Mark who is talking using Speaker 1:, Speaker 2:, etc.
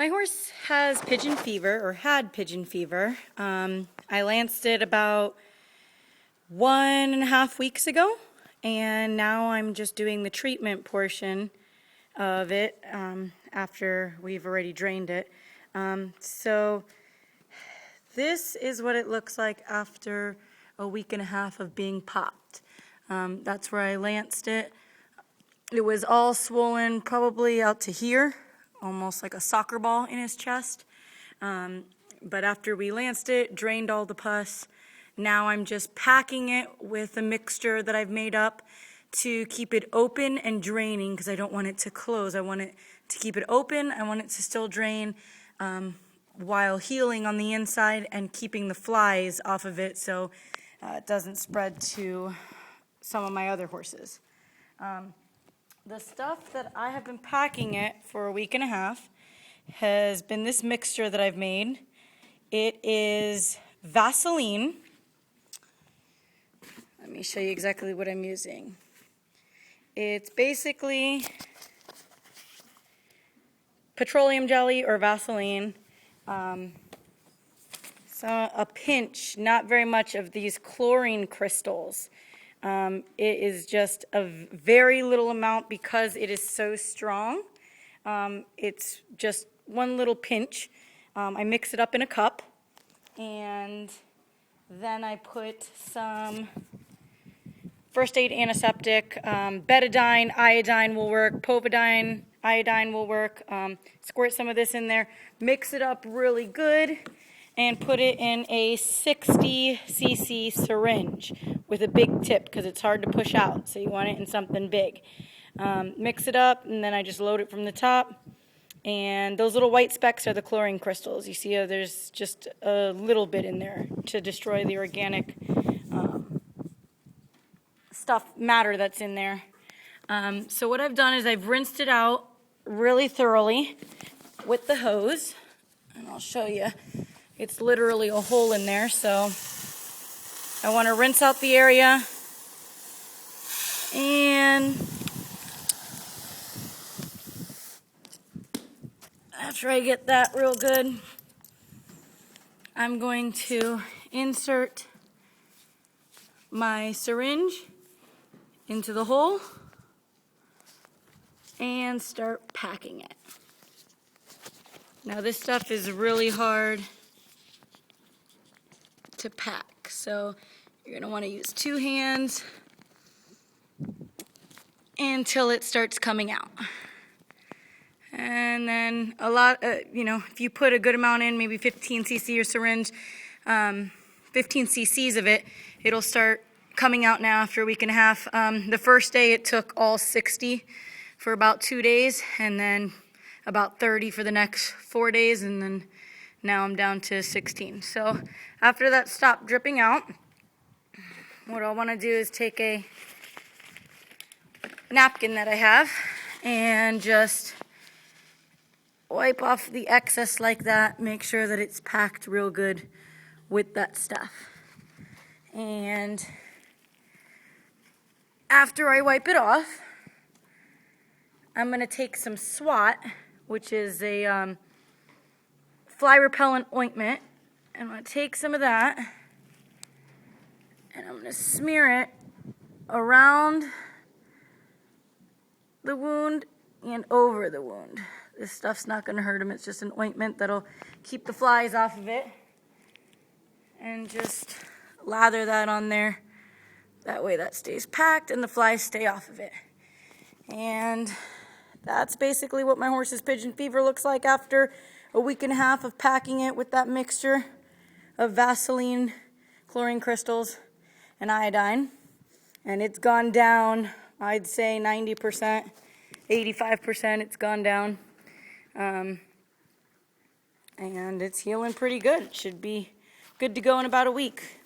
Speaker 1: My horse has pigeon fever, or had pigeon fever. I lanced it about 1.5 weeks ago, and now I'm just doing the treatment portion of it after we've already drained it. So this is what it looks like after a 1.5 weeks of being popped. That's where I lanced it. It was all swollen, probably out to here, almost like a soccer ball in his chest. But after we lanced it, drained all the pus, now I'm just packing it with a mixture that I've made up to keep it open and draining, because I don't want it to close. I want it to keep it open. I want it to still drain while healing on the inside and keeping the flies off of it so it doesn't spread to some of my other horses. The stuff that I have been packing it for a 1.5 weeks has been this mixture that I've made. It is Vaseline. Let me show you exactly what I'm using. It's basically petroleum jelly or Vaseline. So a pinch, not very much, of these chlorine crystals. It is just a very little amount because it is so strong. It's just one little pinch. I mix it up in a cup, and then I put some first aid antiseptic. Betadine, iodine will work. Povidone, iodine will work. Squirt some of this in there, mix it up really good, and put it in a 60 cc syringe with a big tip, because it's hard to push out, so you want it in something big. Mix it up, and then I just load it from the top. And those little white specks are the chlorine crystals. You see how there's just a little bit in there to destroy the organic matter that's in there. So what I've done is I've rinsed it out really thoroughly with the hose, and I'll show you. It's literally a hole in there, so I want to rinse out the area, and after I get that real good, I'm going to insert my syringe into the hole and start packing it. Now this stuff is really hard to pack, so you're going to want to use 2 hands until it starts coming out. And then if you put a good amount in, maybe 15 cc or syringe, 15 cc's of it, it'll start coming out now after a 1.5 weeks. The first day it took all 60 for about 2 days, and then about 30 for the next 4 days, and then now I'm down to 16. So after that stopped dripping out, what I want to do is take a napkin that I have and just wipe off the excess like that. Make sure that it's packed real good with that stuff. And after I wipe it off, I'm going to take some SWAT, which is a fly repellent ointment. I'm going to take some of that, and I'm going to smear it around the wound and over the wound. This stuff's not going to hurt him. It's just an ointment that'll keep the flies off of it. And just lather that on there. That way that stays packed and the flies stay off of it. And that's basically what my horse's pigeon fever looks like after a 1.5 weeks of packing it with that mixture of Vaseline, chlorine crystals, and iodine. And it's gone down, I'd say 90%, 85% it's gone down. And it's healing pretty good. It should be good to go in about a week.